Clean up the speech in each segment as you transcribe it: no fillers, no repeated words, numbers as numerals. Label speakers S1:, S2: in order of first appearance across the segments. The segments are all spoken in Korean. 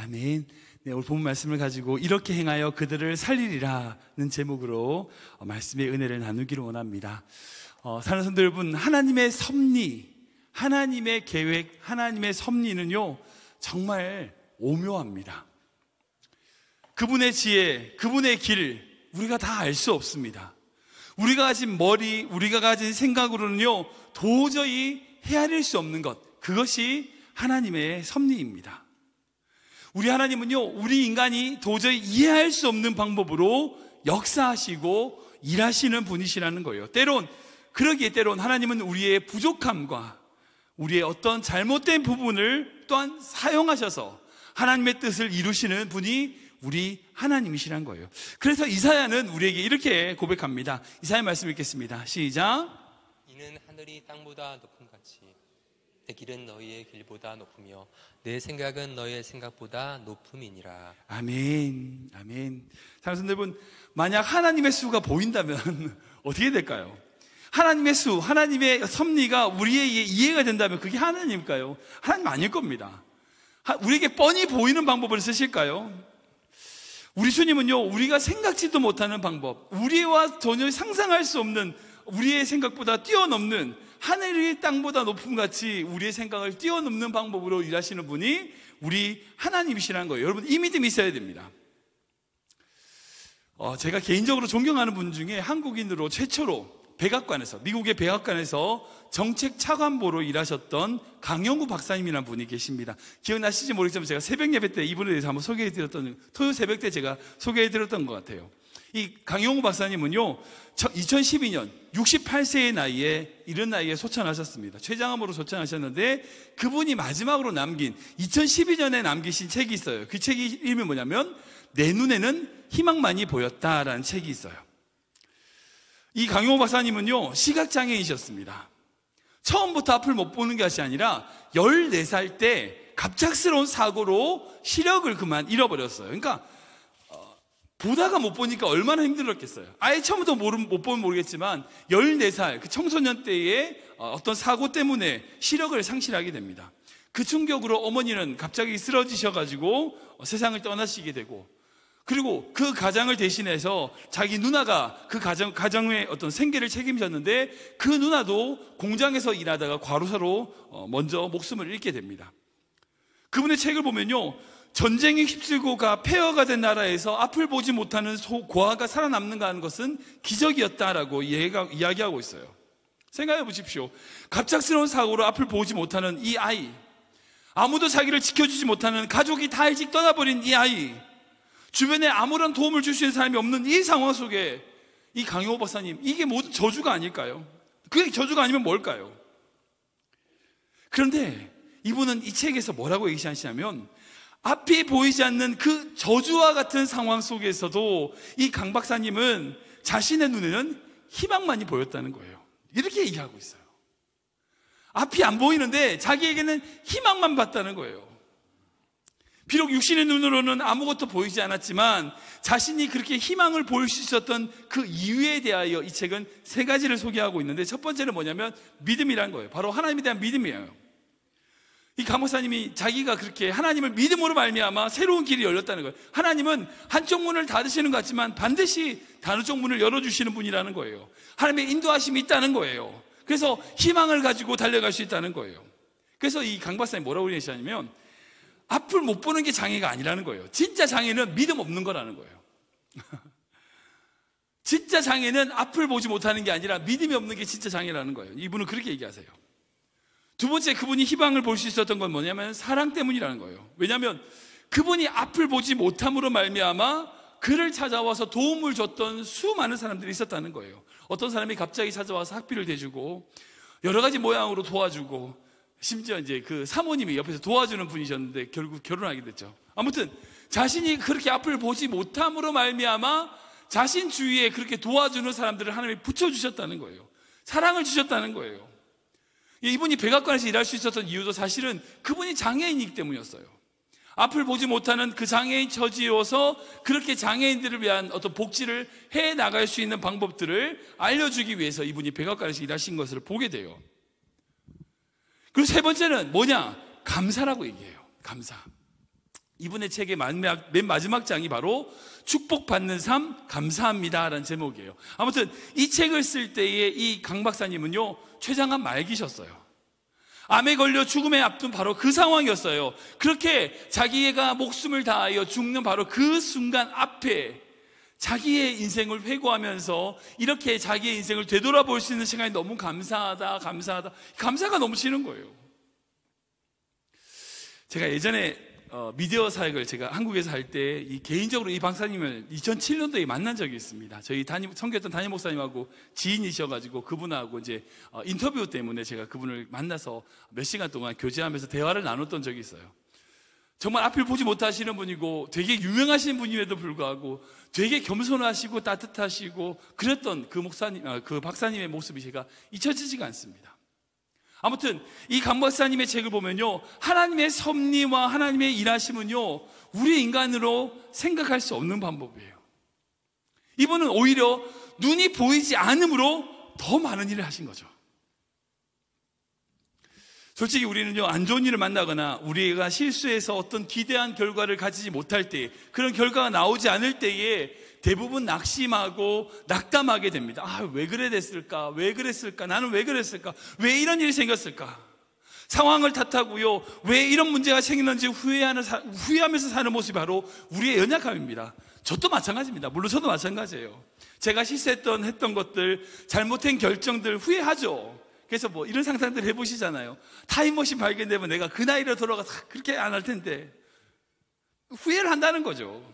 S1: 아멘. 네, 오늘 본 말씀을 가지고 이렇게 행하여 그들을 살리리라는 제목으로 말씀의 은혜를 나누기를 원합니다. 사랑하는 성도 여러분, 하나님의 섭리, 하나님의 계획, 하나님의 섭리는요 정말 오묘합니다. 그분의 지혜, 그분의 길, 우리가 다 알 수 없습니다. 우리가 가진 머리, 우리가 가진 생각으로는요 도저히 헤아릴 수 없는 것, 그것이 하나님의 섭리입니다. 우리 하나님은요 우리 인간이 도저히 이해할 수 없는 방법으로 역사하시고 일하시는 분이시라는 거예요. 그러기에 때론 하나님은 우리의 부족함과 우리의 어떤 잘못된 부분을 또한 사용하셔서 하나님의 뜻을 이루시는 분이 우리 하나님이시란 거예요. 그래서 이사야는 우리에게 이렇게 고백합니다. 이사야 말씀 읽겠습니다. 시작.
S2: 이는 하늘이 땅보다 높음 같이 내 길은 너희의 길보다 높으며 내 생각은 너희의 생각보다 높음이니라. 아멘.
S1: 아멘. 사랑하는 여러분, 만약 하나님의 수가 보인다면 어떻게 될까요? 하나님의 수, 하나님의 섭리가 우리에게 이해가 된다면 그게 하나님일까요? 하나님 아닐 겁니다. 우리에게 뻔히 보이는 방법을 쓰실까요? 우리 주님은요 우리가 생각지도 못하는 방법, 우리와 전혀 상상할 수 없는, 우리의 생각보다 뛰어넘는, 하늘이 땅보다 높음 같이 우리의 생각을 뛰어넘는 방법으로 일하시는 분이 우리 하나님이시라는 거예요. 여러분, 이 믿음이 있어야 됩니다. 제가 개인적으로 존경하는 분 중에 한국인으로 최초로 백악관에서, 미국의 백악관에서 정책 차관보로 일하셨던 강영구 박사님이라는 분이 계십니다. 기억나시지 모르겠지만 제가 새벽 예배 때 이분에 대해서 한번 소개해드렸던, 토요일 새벽 때 제가 소개해드렸던 것 같아요. 이 강영구 박사님은요 2012년 68세의 나이에, 이른 나이에 소천하셨습니다. 췌장암으로 소천하셨는데 그분이 마지막으로 남긴, 2012년에 남기신 책이 있어요. 그 책이 이름이 뭐냐면 내 눈에는 희망만이 보였다라는 책이 있어요. 이 강용호 박사님은요 시각장애이셨습니다. 처음부터 앞을 못 보는 것이 아니라 14살 때 갑작스러운 사고로 시력을 그만 잃어버렸어요. 그러니까 보다가 못 보니까 얼마나 힘들었겠어요. 아예 처음부터 못 보면 모르겠지만 14살 그 청소년 때의 어떤 사고 때문에 시력을 상실하게 됩니다. 그 충격으로 어머니는 갑자기 쓰러지셔가지고 세상을 떠나시게 되고, 그리고 그 가장을 대신해서 자기 누나가 그 가정의 어떤 생계를 책임졌는데 그 누나도 공장에서 일하다가 과로사로 먼저 목숨을 잃게 됩니다. 그분의 책을 보면요, 전쟁에 휩쓸고 폐허가 된 나라에서 앞을 보지 못하는 고아가 살아남는가 하는 것은 기적이었다라고 이야기하고 있어요. 생각해 보십시오. 갑작스러운 사고로 앞을 보지 못하는 이 아이, 아무도 자기를 지켜주지 못하는, 가족이 다 일찍 떠나버린 이 아이, 주변에 아무런 도움을 줄 수 있는 사람이 없는 이 상황 속에 이 강용호 박사님, 이게 모두 저주가 아닐까요? 그게 저주가 아니면 뭘까요? 그런데 이분은 이 책에서 뭐라고 얘기하시냐면, 앞이 보이지 않는 그 저주와 같은 상황 속에서도 이 강 박사님은 자신의 눈에는 희망만이 보였다는 거예요. 이렇게 얘기하고 있어요. 앞이 안 보이는데 자기에게는 희망만 봤다는 거예요. 비록 육신의 눈으로는 아무것도 보이지 않았지만 자신이 그렇게 희망을 보일 수 있었던 그 이유에 대하여 이 책은 3가지를 소개하고 있는데, 첫 번째는 뭐냐면 믿음이란 거예요. 바로 하나님에 대한 믿음이에요. 이 강 목사님이 자기가 그렇게 하나님을 믿음으로 말미암아 새로운 길이 열렸다는 거예요. 하나님은 한쪽 문을 닫으시는 것 같지만 반드시 다른 쪽 문을 열어주시는 분이라는 거예요. 하나님의 인도하심이 있다는 거예요. 그래서 희망을 가지고 달려갈 수 있다는 거예요. 그래서 이 강 박사님이 뭐라고 얘기하냐면, 앞을 못 보는 게 장애가 아니라는 거예요. 진짜 장애는 믿음 없는 거라는 거예요. 진짜 장애는 앞을 보지 못하는 게 아니라 믿음이 없는 게 진짜 장애라는 거예요. 이분은 그렇게 얘기하세요. 두 번째, 그분이 희망을 볼 수 있었던 건 뭐냐면 사랑 때문이라는 거예요. 왜냐하면 그분이 앞을 보지 못함으로 말미암아 그를 찾아와서 도움을 줬던 수많은 사람들이 있었다는 거예요. 어떤 사람이 갑자기 찾아와서 학비를 대주고 여러 가지 모양으로 도와주고, 심지어 이제 그 사모님이 옆에서 도와주는 분이셨는데 결국 결혼하게 됐죠. 아무튼 자신이 그렇게 앞을 보지 못함으로 말미암아 자신 주위에 그렇게 도와주는 사람들을 하나님이 붙여주셨다는 거예요. 사랑을 주셨다는 거예요. 이분이 백악관에서 일할 수 있었던 이유도 사실은 그분이 장애인이기 때문이었어요. 앞을 보지 못하는 그 장애인 처지여서 그렇게 장애인들을 위한 어떤 복지를 해 나갈 수 있는 방법들을 알려주기 위해서 이분이 백악관에서 일하신 것을 보게 돼요. 그리고 3번째는 뭐냐? 감사라고 얘기해요. 감사. 이분의 책의 맨 마지막 장이 바로 축복받는 삶 감사합니다라는 제목이에요. 아무튼 이 책을 쓸 때에 이 강 박사님은요, 췌장암 말기셨어요. 암에 걸려 죽음에 앞둔 바로 그 상황이었어요. 그렇게 자기가 목숨을 다하여 죽는 바로 그 순간 앞에 자기의 인생을 회고하면서 이렇게 자기의 인생을 되돌아볼 수 있는 시간이 너무 감사하다. 감사가 넘치는 거예요. 제가 예전에 미디어 사역을 제가 한국에서 할 때 개인적으로 이 박사님을 2007년도에 만난 적이 있습니다. 저희 선교했던 담임 목사님하고 지인이셔가지고 그분하고 이제 인터뷰 때문에 제가 그분을 만나서 몇 시간 동안 교제하면서 대화를 나눴던 적이 있어요. 정말 앞을 보지 못하시는 분이고 되게 유명하신 분임에도 불구하고 되게 겸손하시고 따뜻하시고 그랬던 그 박사님의 모습이 제가 잊혀지지가 않습니다. 아무튼 이 강 박사님의 책을 보면요, 하나님의 섭리와 하나님의 일하심은요, 우리 인간으로 생각할 수 없는 방법이에요. 이분은 오히려 눈이 보이지 않음으로 더 많은 일을 하신 거죠. 솔직히 우리는요, 안 좋은 일을 만나거나 우리가 실수해서 어떤 기대한 결과를 가지지 못할 때, 그런 결과가 나오지 않을 때에 대부분 낙심하고 낙담하게 됩니다. 왜 그래 됐을까? 왜 그랬을까? 나는 왜 그랬을까? 왜 이런 일이 생겼을까? 상황을 탓하고요, 왜 이런 문제가 생겼는지 후회하면서 사는 모습이 바로 우리의 연약함입니다. 저도 마찬가지입니다. 물론 저도 마찬가지예요. 제가 했던 것들, 잘못한 결정들 후회하죠. 그래서 이런 상상들 해보시잖아요. 타임머신 발견되면 내가 그 나이로 돌아가서 그렇게 안 할 텐데 후회를 한다는 거죠.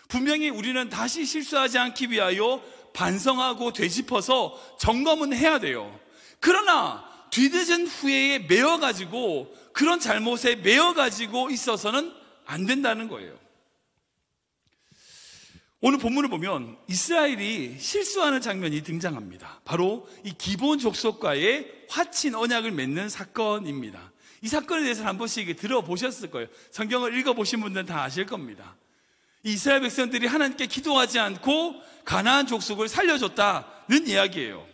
S1: 분명히 우리는 다시 실수하지 않기 위하여 반성하고 되짚어서 점검은 해야 돼요. 그러나 뒤늦은 후회에 매여가지고 그런 잘못에 매여가지고 있어서는 안 된다는 거예요. 오늘 본문을 보면 이스라엘이 실수하는 장면이 등장합니다. 바로 이 기브온 족속과의 화친 언약을 맺는 사건입니다. 이 사건에 대해서 한 번씩 들어보셨을 거예요. 성경을 읽어보신 분들은 다 아실 겁니다. 이스라엘 백성들이 하나님께 기도하지 않고 가나안 족속을 살려줬다는 이야기예요.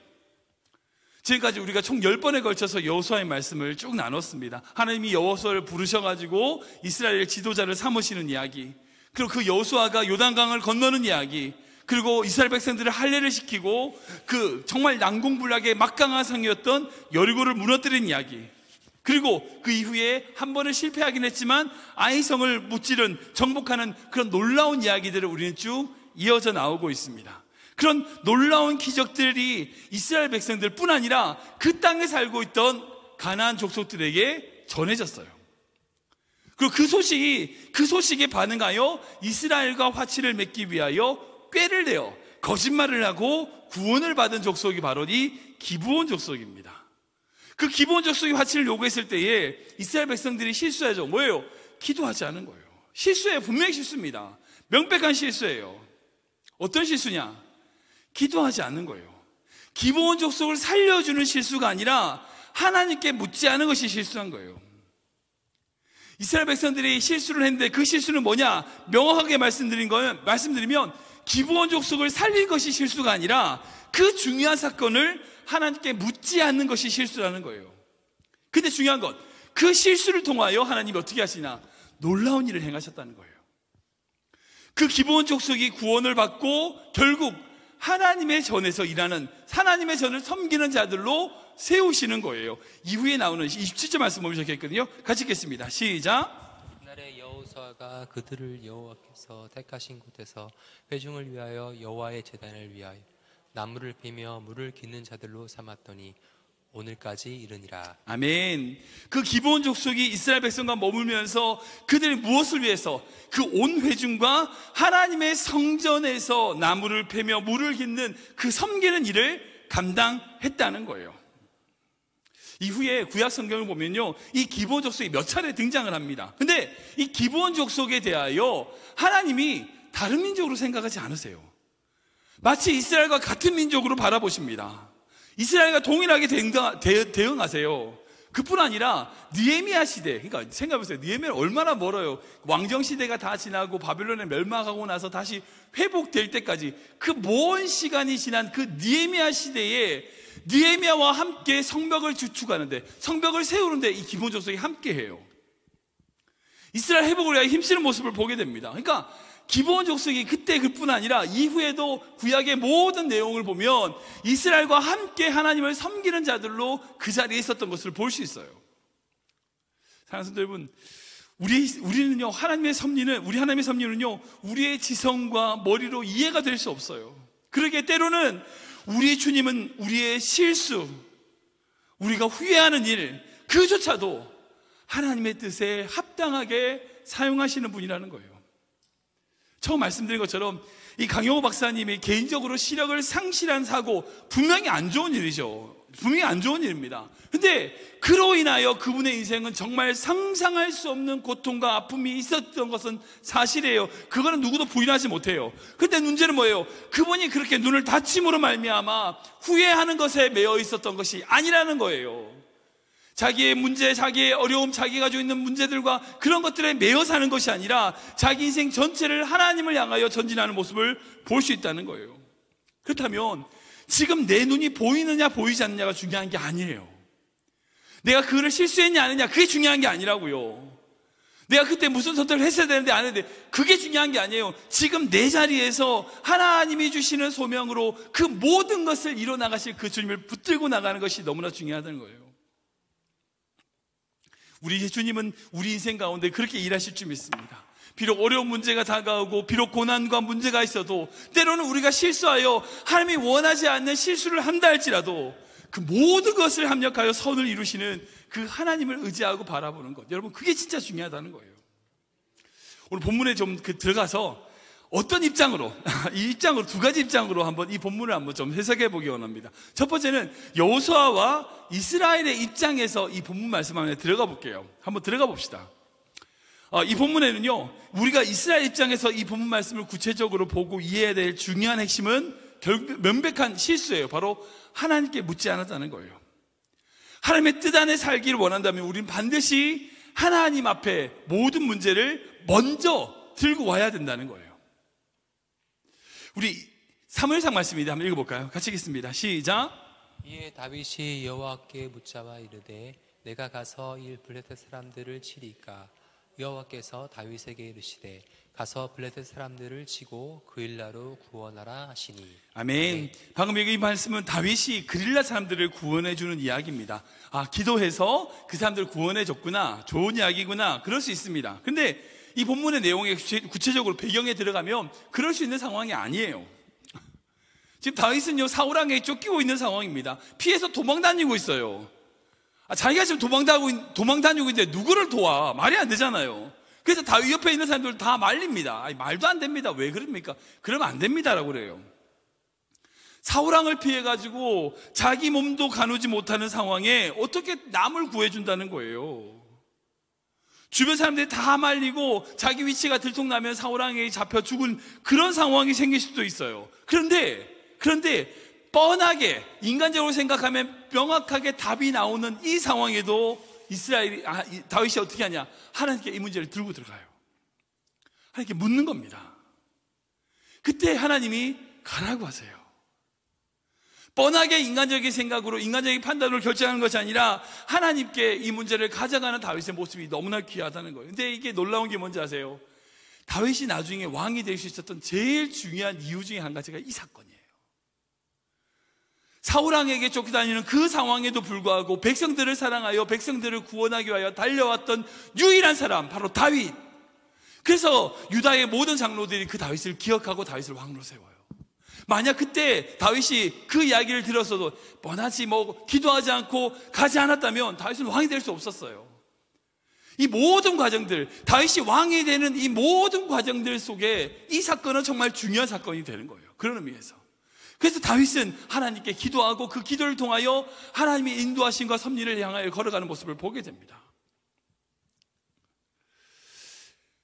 S1: 지금까지 우리가 총 10번에 걸쳐서 여호수아의 말씀을 쭉 나눴습니다. 하나님이 여호수아를 부르셔가지고 이스라엘 지도자를 삼으시는 이야기, 그리고 그 여호수아가 요단강을 건너는 이야기, 그리고 이스라엘 백성들을 할례를 시키고 그 정말 난공불락의 막강한 성이었던 여리고를 무너뜨린 이야기, 그리고 그 이후에 한 번은 실패하긴 했지만 아이성을 무찌른 정복하는 그런 놀라운 이야기들을 우리는 쭉 이어져 나오고 있습니다. 그런 놀라운 기적들이 이스라엘 백성들뿐 아니라 그 땅에 살고 있던 가나안 족속들에게 전해졌어요. 그리고 그 소식에 반응하여 이스라엘과 화치를 맺기 위하여 꾀를 내어 거짓말을 하고 구원을 받은 족속이 바로 이 기브온 족속입니다. 그 기브온 족속이 화치를 요구했을 때에 이스라엘 백성들이 실수하죠. 뭐예요? 기도하지 않은 거예요. 실수예요. 분명히 실수입니다. 명백한 실수예요. 어떤 실수냐? 기도하지 않는 거예요. 기브온 족속을 살려주는 실수가 아니라 하나님께 묻지 않은 것이 실수한 거예요. 이스라엘 백성들이 실수를 했는데 그 실수는 뭐냐? 명확하게 말씀드리면 기브온 족속을 살린 것이 실수가 아니라 그 중요한 사건을 하나님께 묻지 않는 것이 실수라는 거예요. 근데 중요한 건 그 실수를 통하여 하나님이 어떻게 하시나? 놀라운 일을 행하셨다는 거예요. 그 기브온 족속이 구원을 받고 결국 하나님의 전에서 일하는, 하나님의 전을 섬기는 자들로 세우시는 거예요. 이후에 나오는 27절 말씀 보셨겠거든요. 같이 읽겠습니다. 시작.
S2: 그날에 여호수아가 그들을 여호와께서 택하신 곳에서 회중을 위하여 여호와의 제단을 위하여 나무를 베며 물을 기는 자들로 삼았더니 오늘까지 이르니라.
S1: 아멘. 그 기브온 족속이 이스라엘 백성과 머물면서 그들이 무엇을 위해서? 그 온 회중과 하나님의 성전에서 나무를 베며 물을 깃는 그 섬기는 일을 감당했다는 거예요. 이후에 구약 성경을 보면요, 이 기브온 족속이 몇 차례 등장을 합니다. 근데 이 기브온 족속에 대하여 하나님이 다른 민족으로 생각하지 않으세요. 마치 이스라엘과 같은 민족으로 바라보십니다. 이스라엘과 동일하게 대응하세요. 그뿐 아니라 느헤미야 시대, 그러니까 생각해보세요. 느헤미야는 얼마나 멀어요. 왕정 시대가 다 지나고 바벨론에 멸망하고 나서 다시 회복될 때까지 그 먼 시간이 지난 그 느헤미야 시대에 느헤미야와 함께 성벽을 주축하는데, 성벽을 세우는데 이 기브온 족속이 함께해요. 이스라엘 회복을 위하여 힘쓰는 모습을 보게 됩니다. 그러니까 기본 족속이 그때 그뿐 아니라 이후에도 구약의 모든 내용을 보면 이스라엘과 함께 하나님을 섬기는 자들로 그 자리에 있었던 것을 볼 수 있어요. 사랑하는 성도 여러분, 우리는요, 우리 하나님의 섭리는요, 우리의 지성과 머리로 이해가 될 수 없어요. 그러기에 때로는 우리 주님은 우리의 실수, 우리가 후회하는 일, 그조차도 하나님의 뜻에 합당하게 사용하시는 분이라는 거예요. 처음 말씀드린 것처럼 이 강영호 박사님이 개인적으로 시력을 상실한 사고, 분명히 안 좋은 일이죠. 분명히 안 좋은 일입니다. 근데 그로 인하여 그분의 인생은 정말 상상할 수 없는 고통과 아픔이 있었던 것은 사실이에요. 그거는 누구도 부인하지 못해요. 근데 문제는 뭐예요? 그분이 그렇게 눈을 다침으로 말미암아 후회하는 것에 매여 있었던 것이 아니라는 거예요. 자기의 문제, 자기의 어려움, 자기가 가지고 있는 문제들과 그런 것들에 매여 사는 것이 아니라 자기 인생 전체를 하나님을 향하여 전진하는 모습을 볼 수 있다는 거예요. 그렇다면 지금 내 눈이 보이느냐 보이지 않느냐가 중요한 게 아니에요. 내가 그거를 실수했냐 안 했냐, 그게 중요한 게 아니라고요. 내가 그때 무슨 선택을 했어야 되는데 안 했는데, 그게 중요한 게 아니에요. 지금 내 자리에서 하나님이 주시는 소명으로 그 모든 것을 이뤄나가실 그 주님을 붙들고 나가는 것이 너무나 중요하다는 거예요. 우리 주님은 우리 인생 가운데 그렇게 일하실 줄 믿습니다. 비록 어려운 문제가 다가오고 비록 고난과 문제가 있어도 때로는 우리가 실수하여 하나님이 원하지 않는 실수를 한다 할지라도 그 모든 것을 합력하여 선을 이루시는 그 하나님을 의지하고 바라보는 것, 여러분, 그게 진짜 중요하다는 거예요. 오늘 본문에 좀 들어가서 어떤 입장으로, 이 입장으로, 두 가지 입장으로 한번 이 본문을 한번 좀 해석해 보기 원합니다. 첫 번째는 여호수아와 이스라엘의 입장에서 이 본문 말씀 안에 들어가 볼게요. 한번 들어가 봅시다. 이 본문에는요, 우리가 이스라엘 입장에서 이 본문 말씀을 구체적으로 보고 이해해야 될 중요한 핵심은 결국 명백한 실수예요. 바로 하나님께 묻지 않았다는 거예요. 하나님의 뜻 안에 살기를 원한다면 우리는 반드시 하나님 앞에 모든 문제를 먼저 들고 와야 된다는 거예요. 우리 사무엘상 말씀입니다. 한번 읽어볼까요? 같이 읽겠습니다. 시작.
S2: 이에 다윗이 여호와께 묻자와 이르되 내가 가서 이 블레셋 사람들을 치리까? 여호와께서 다윗에게 이르시되 가서 블레셋 사람들을 치고 그일라로 구원하라 하시니.
S1: 아멘. 방금 이 말씀은 다윗이 그릴라 사람들을 구원해 주는 이야기입니다. 기도해서 그 사람들을 구원해 줬구나, 좋은 이야기구나, 그럴 수 있습니다. 근데 이 본문의 내용에 구체적으로 배경에 들어가면 그럴 수 있는 상황이 아니에요. 지금 다윗은요, 사울 왕에게 쫓기고 있는 상황입니다. 피해서 도망 다니고 있어요. 자기가 지금 도망 다니고 있는데 누구를 도와? 말이 안 되잖아요. 그래서 다윗 옆에 있는 사람들 다 말립니다. 말도 안 됩니다. 왜 그럽니까? 그러면 안 됩니다라고 그래요. 사울 왕을 피해가지고 자기 몸도 가누지 못하는 상황에 어떻게 남을 구해준다는 거예요. 주변 사람들이 다 말리고 자기 위치가 들통나면 사울 왕에게 잡혀 죽은 그런 상황이 생길 수도 있어요. 그런데 뻔하게 인간적으로 생각하면 명확하게 답이 나오는 이 상황에도 다윗이 어떻게 하냐? 하나님께 이 문제를 들고 들어가요. 하나님께 묻는 겁니다. 그때 하나님이 가라고 하세요. 뻔하게 인간적인 생각으로 인간적인 판단으로 결정하는 것이 아니라 하나님께 이 문제를 가져가는 다윗의 모습이 너무나 귀하다는 거예요. 근데 이게 놀라운 게 뭔지 아세요? 다윗이 나중에 왕이 될 수 있었던 제일 중요한 이유 중에 한 가지가 이 사건이에요. 사울 왕에게 쫓겨다니는 그 상황에도 불구하고 백성들을 사랑하여 백성들을 구원하기 위하여 달려왔던 유일한 사람, 바로 다윗. 그래서 유다의 모든 장로들이 그 다윗을 기억하고 다윗을 왕으로 세워요. 만약 그때 다윗이 그 이야기를 들었어도 뻔하지 기도하지 않고 가지 않았다면 다윗은 왕이 될 수 없었어요. 이 모든 과정들, 다윗이 왕이 되는 이 모든 과정들 속에 이 사건은 정말 중요한 사건이 되는 거예요. 그런 의미에서. 그래서 다윗은 하나님께 기도하고 그 기도를 통하여 하나님의 인도하심과 섭리를 향하여 걸어가는 모습을 보게 됩니다.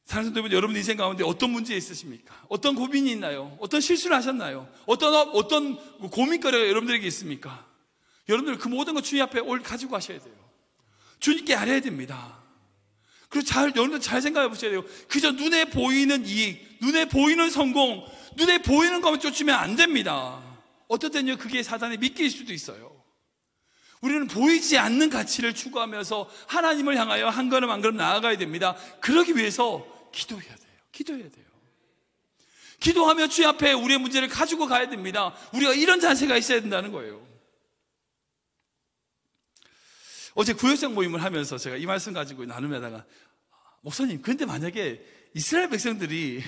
S1: 사랑하는 여러분, 여러분 인생 가운데 어떤 문제 있으십니까? 어떤 고민이 있나요? 어떤 실수를 하셨나요? 어떤 고민거리가 여러분들에게 있습니까? 여러분들 그 모든 거 주님 앞에 가지고 가셔야 돼요. 주님께 알아야 됩니다. 그리고 여러분들 잘 생각해 보셔야 돼요. 그저 눈에 보이는 이익, 눈에 보이는 성공, 눈에 보이는 것만 쫓으면 안 됩니다. 어떨 때는요, 그게 사단의 미끼일 수도 있어요. 우리는 보이지 않는 가치를 추구하면서 하나님을 향하여 한 걸음 한 걸음 나아가야 됩니다. 그러기 위해서 기도해야 돼요. 기도해야 돼요. 기도하며 주의 앞에 우리의 문제를 가지고 가야 됩니다. 우리가 이런 자세가 있어야 된다는 거예요. 어제 구역장 모임을 하면서 제가 이 말씀 가지고 나누다가 목사님, 근데 만약에 이스라엘 백성들이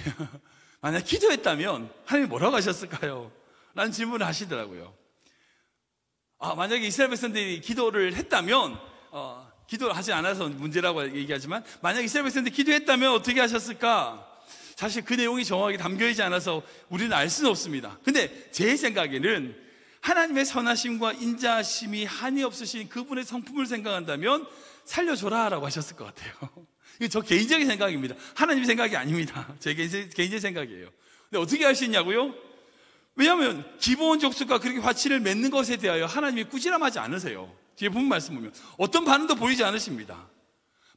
S1: 만약 기도했다면 하나님이 뭐라고 하셨을까요? 라는 질문을 하시더라고요. 만약에 이스라엘 백성들이 기도를 했다면 기도를 하지 않아서 문제라고 얘기하지만 만약에 이스라엘 백성들이 기도했다면 어떻게 하셨을까? 사실 그 내용이 정확하게 담겨있지 않아서 우리는 알 수는 없습니다. 근데 제 생각에는 하나님의 선하심과 인자하심이 한이 없으신 그분의 성품을 생각한다면 살려줘라 라고 하셨을 것 같아요. 이거 저 개인적인 생각입니다. 하나님의 생각이 아닙니다. 제 개인적인 생각이에요. 근데 어떻게 할 수 있냐고요? 왜냐하면 기본 족속과 그렇게 화치를 맺는 것에 대하여 하나님이 꾸지람하지 않으세요. 뒤에 보면 말씀 보면 어떤 반응도 보이지 않으십니다.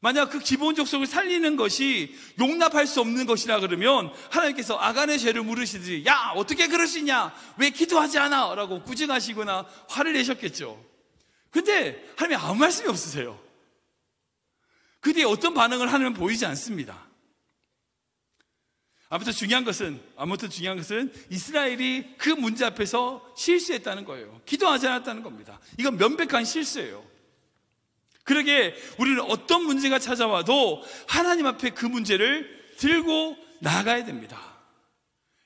S1: 만약 그 기본 족속을 살리는 것이 용납할 수 없는 것이라 그러면 하나님께서 아간의 죄를 물으시듯이 야 어떻게 그럴 수 있냐, 왜 기도하지 않아? 라고 꾸중하시거나 화를 내셨겠죠. 근데 하나님이 아무 말씀이 없으세요. 그 뒤에 어떤 반응을 하느냐면 보이지 않습니다. 아무튼 중요한 것은 이스라엘이 그 문제 앞에서 실수했다는 거예요. 기도하지 않았다는 겁니다. 이건 명백한 실수예요. 그러게 우리는 어떤 문제가 찾아와도 하나님 앞에 그 문제를 들고 나가야 됩니다.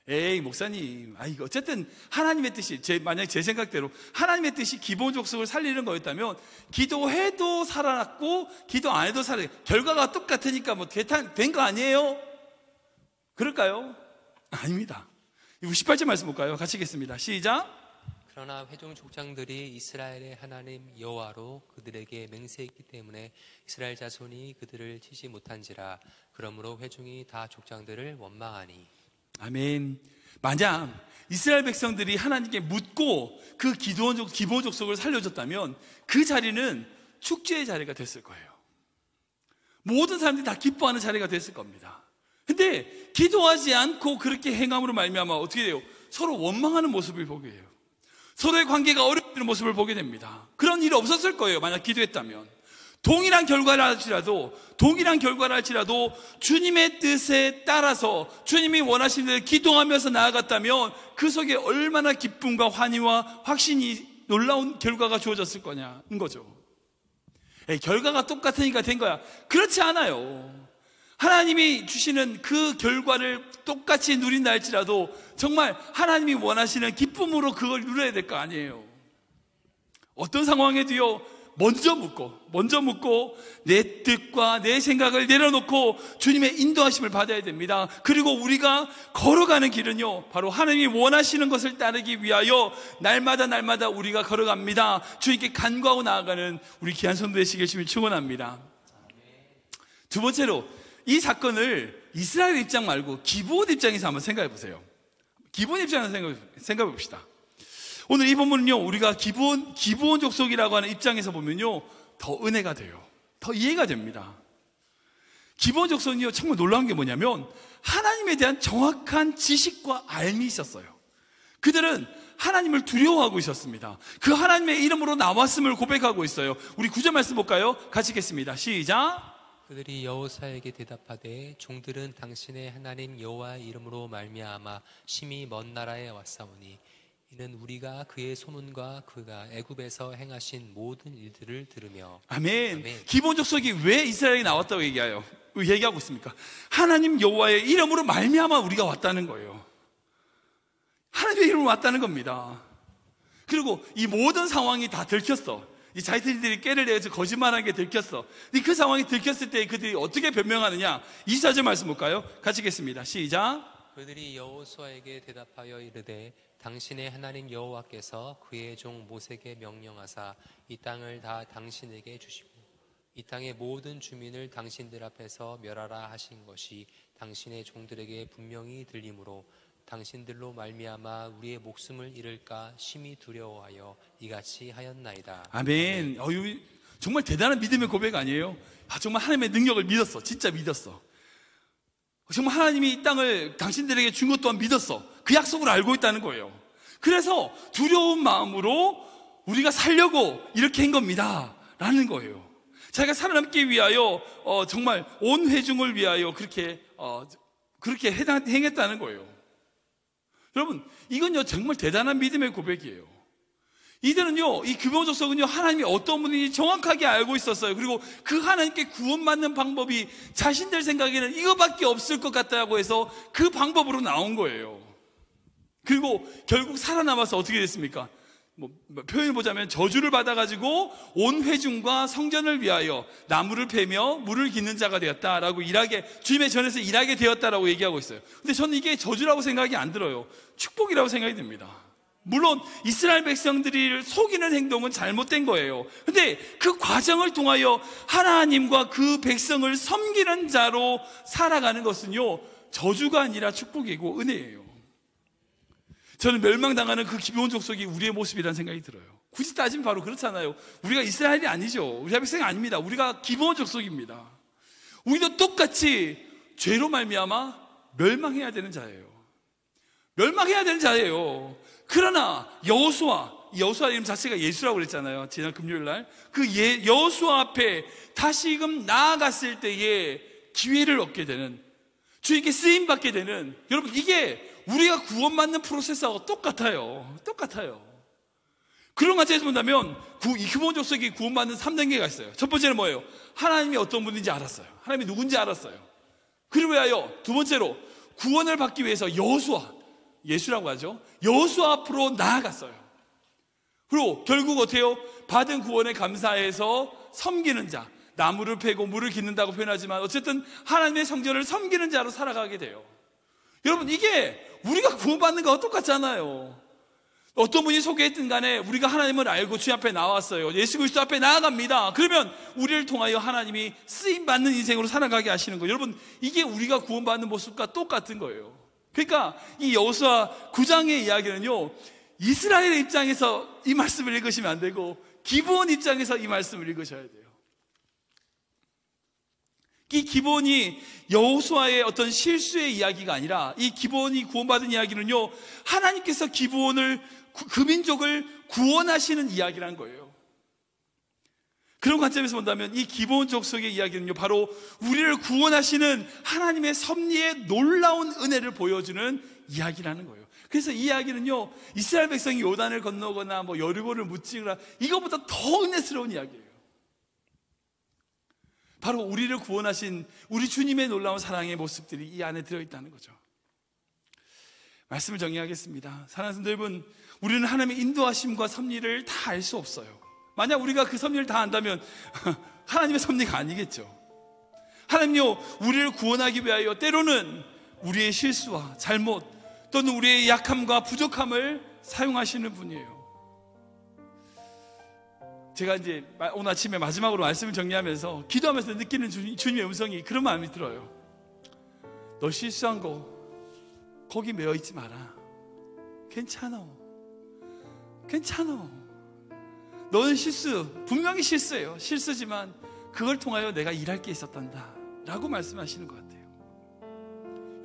S1: 에이 목사님, 어쨌든 하나님의 뜻이 만약 제 생각대로 하나님의 뜻이 기본 족속을 살리는 거였다면 기도해도 살아났고 기도 안 해도 결과가 똑같으니까 뭐 된 거 아니에요? 그럴까요? 아닙니다. 18절 말씀 볼까요? 같이 읽겠습니다. 시작.
S2: 그러나 회중 족장들이 이스라엘의 하나님 여호와로 그들에게 맹세했기 때문에 이스라엘 자손이 그들을 치지 못한지라. 그러므로 회중이 다 족장들을 원망하니.
S1: 아멘. 만약 이스라엘 백성들이 하나님께 묻고 그 기본 족속을 살려줬다면 그 자리는 축제의 자리가 됐을 거예요. 모든 사람들이 다 기뻐하는 자리가 됐을 겁니다. 근데 기도하지 않고 그렇게 행함으로 말미암아 어떻게 돼요? 서로 원망하는 모습을 보게 돼요. 서로의 관계가 어려워지는 모습을 보게 됩니다. 그런 일이 없었을 거예요. 만약 기도했다면. 동일한 결과를 할지라도 주님의 뜻에 따라서 주님이 원하시는 대로 기도하면서 나아갔다면 그 속에 얼마나 기쁨과 환희와 확신이 놀라운 결과가 주어졌을 거냐는 거죠. 결과가 똑같으니까 된 거야. 그렇지 않아요. 하나님이 주시는 그 결과를 똑같이 누린다 할지라도 정말 하나님이 원하시는 기쁨으로 그걸 누려야 될 거 아니에요. 어떤 상황에도요, 먼저 묻고 내 뜻과 내 생각을 내려놓고 주님의 인도하심을 받아야 됩니다. 그리고 우리가 걸어가는 길은요, 바로 하나님이 원하시는 것을 따르기 위하여 날마다 우리가 걸어갑니다. 주님께 간구하고 나아가는 우리 귀한 성도 되시길 주님 축원합니다. 두 번째로 이 사건을 이스라엘 입장 말고 기브온 입장에서 한번 생각해 보세요. 기브온 입장에서 생각해 봅시다. 오늘 이 본문은요, 우리가 기브온 족속이라고 하는 입장에서 보면요, 더 은혜가 돼요. 더 이해가 됩니다. 기브온 족속은요, 정말 놀라운 게 뭐냐면 하나님에 대한 정확한 지식과 알미 있었어요. 그들은 하나님을 두려워하고 있었습니다. 그 하나님의 이름으로 나왔음을 고백하고 있어요. 우리 9절 말씀 볼까요? 같이 읽겠습니다. 시작.
S2: 그들이 여호사에게 대답하되 종들은 당신의 하나님 여호와의 이름으로 말미암아 심히 먼 나라에 왔사오니 이는 우리가 그의 소문과 그가 애굽에서 행하신 모든 일들을 들으며.
S1: 아멘. 기본 족속이 왜 이스라엘에 나왔다고 얘기하고 있습니까? 하나님 여호와의 이름으로 말미암아 우리가 왔다는 거예요. 하나님의 이름으로 왔다는 겁니다. 그리고 이 모든 상황이 다 들켰어. 이 자기들이 꾀를 내서 거짓말한 게 들켰어. 근데 그 상황이 들켰을 때 그들이 어떻게 변명하느냐? 24절 말씀 볼까요? 같이 읽겠습니다. 시작.
S2: 그들이 여호수아에게 대답하여 이르되 당신의 하나님 여호와께서 그의 종 모세에게 명령하사 이 땅을 다 당신에게 주시고 이 땅의 모든 주민을 당신들 앞에서 멸하라 하신 것이 당신의 종들에게 분명히 들리므로 당신들로 말미암아 우리의 목숨을 잃을까 심히 두려워하여 이같이 하였나이다.
S1: 아멘. 정말 대단한 믿음의 고백 아니에요? 정말 하나님의 능력을 믿었어. 진짜 믿었어. 정말 하나님이 이 땅을 당신들에게 준 것 또한 믿었어. 그 약속을 알고 있다는 거예요. 그래서 두려운 마음으로 우리가 살려고 이렇게 한 겁니다 라는 거예요. 자기가 살아남기 위하여 정말 온 회중을 위하여 그렇게 행했다는 거예요. 여러분, 이건요 정말 대단한 믿음의 고백이에요. 이들은요, 이 기브온 족속은요, 하나님이 어떤 분인지 정확하게 알고 있었어요. 그리고 그 하나님께 구원받는 방법이 자신들 생각에는 이거밖에 없을 것 같다고 해서 그 방법으로 나온 거예요. 그리고 결국 살아남아서 어떻게 됐습니까? 표현을 보자면 저주를 받아가지고 온 회중과 성전을 위하여 나무를 패며 물을 깃는 자가 되었다라고 주님의 전에서 일하게 되었다라고 얘기하고 있어요. 근데 저는 이게 저주라고 생각이 안 들어요. 축복이라고 생각이 듭니다. 물론 이스라엘 백성들을 속이는 행동은 잘못된 거예요. 근데 그 과정을 통하여 하나님과 그 백성을 섬기는 자로 살아가는 것은요, 저주가 아니라 축복이고 은혜예요. 저는 멸망당하는 그 기브온 족속이 우리의 모습이라는 생각이 들어요. 굳이 따지면 바로 그렇잖아요. 우리가 이스라엘이 아니죠. 우리가 백성이 아닙니다. 우리가 기브온 족속입니다. 우리도 똑같이 죄로 말미암아 멸망해야 되는 자예요. 멸망해야 되는 자예요. 그러나 여호수아 이름 자체가 예수라고 그랬잖아요. 지난 금요일 날 그 여호수아 앞에 다시금 나아갔을 때에 기회를 얻게 되는, 주님께 쓰임 받게 되는, 여러분, 이게 우리가 구원받는 프로세스하고 똑같아요. 그런 관점에서 본다면 이 기브온 족속이 구원받는 3단계가 있어요. 첫 번째는 뭐예요? 하나님이 어떤 분인지 알았어요. 하나님이 누군지 알았어요. 그리고 위하여 두 번째로 구원을 받기 위해서 예수라고 하죠. 여호수아 앞으로 나아갔어요. 그리고 결국 어떻게 해요? 받은 구원에 감사해서 섬기는 자, 나무를 패고 물을 깃는다고 표현하지만 어쨌든 하나님의 성전을 섬기는 자로 살아가게 돼요. 여러분, 이게 우리가 구원받는 거와 똑같잖아요. 어떤 분이 소개했든 간에 우리가 하나님을 알고 주님 앞에 나왔어요. 예수 그리스도 앞에 나아갑니다. 그러면 우리를 통하여 하나님이 쓰임받는 인생으로 살아가게 하시는 거예요. 여러분, 이게 우리가 구원받는 모습과 똑같은 거예요. 그러니까 이 여호수아 9장의 이야기는요, 이스라엘의 입장에서 이 말씀을 읽으시면 안 되고 기브온 입장에서 이 말씀을 읽으셔야 돼요. 이 기브온이 여호수아의 어떤 실수의 이야기가 아니라, 이 기브온이 구원받은 이야기는요, 하나님께서 기브온을, 그 민족을 구원하시는 이야기라는 거예요. 그런 관점에서 본다면 이 기브온 족속의 이야기는요, 바로 우리를 구원하시는 하나님의 섭리의 놀라운 은혜를 보여주는 이야기라는 거예요. 그래서 이 이야기는요, 이스라엘 백성이 요단을 건너거나 여리고를 무찌르거나 이것보다 더 은혜스러운 이야기예요. 바로 우리를 구원하신 우리 주님의 놀라운 사랑의 모습들이 이 안에 들어있다는 거죠. 말씀을 정리하겠습니다. 사랑하는 성도 여러분, 우리는 하나님의 인도하심과 섭리를 다 알 수 없어요. 만약 우리가 그 섭리를 다 안다면 하나님의 섭리가 아니겠죠. 하나님요, 우리를 구원하기 위하여 때로는 우리의 실수와 잘못 또는 우리의 약함과 부족함을 사용하시는 분이에요. 제가 이제 오늘 아침에 마지막으로 말씀을 정리하면서 기도하면서 느끼는 주님의 음성이 그런 마음이 들어요. 너 실수한 거 거기 매여 있지 마라. 괜찮아. 너는 분명히 실수예요. 실수지만 그걸 통하여 내가 일할 게 있었단다 라고 말씀하시는 것 같아요.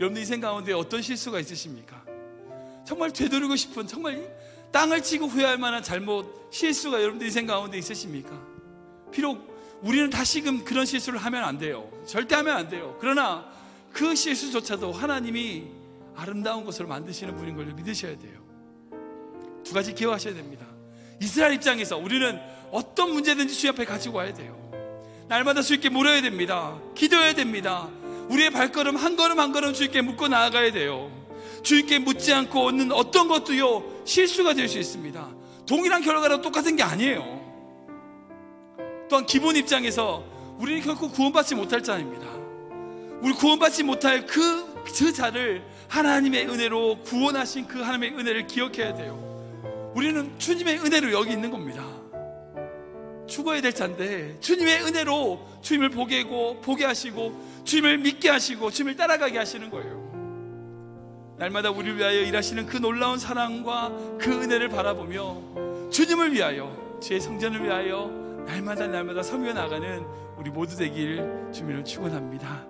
S1: 여러분들 인생 가운데 어떤 실수가 있으십니까? 정말 되돌리고 싶은, 정말 땅을 치고 후회할 만한 잘못, 실수가 여러분들 인생 가운데 있으십니까? 비록 우리는 다시금 그런 실수를 하면 안 돼요. 절대 하면 안 돼요. 그러나 그 실수조차도 하나님이 아름다운 것으로 만드시는 분인 걸 믿으셔야 돼요. 두 가지 기억하셔야 됩니다. 이스라엘 입장에서 우리는 어떤 문제든지 주님 앞에 가지고 와야 돼요. 날마다 주님께 물어야 됩니다. 기도해야 됩니다. 우리의 발걸음 한 걸음 한 걸음 주님께 묻고 나아가야 돼요. 주님께 묻지 않고 얻는 어떤 것도요, 실수가 될 수 있습니다. 동일한 결과로 똑같은 게 아니에요. 또한 기본 입장에서 우리는 결코 구원받지 못할 자입니다. 우리 구원받지 못할 그 자를 하나님의 은혜로 구원하신 그 하나님의 은혜를 기억해야 돼요. 우리는 주님의 은혜로 여기 있는 겁니다. 죽어야 될 자인데 주님의 은혜로 주님을 보게 하시고 주님을 믿게 하시고 주님을 따라가게 하시는 거예요. 날마다 우리를 위하여 일하시는 그 놀라운 사랑과 그 은혜를 바라보며 주님을 위하여, 주의 성전을 위하여 날마다 섬겨 나가는 우리 모두 되길 주님을 축원합니다.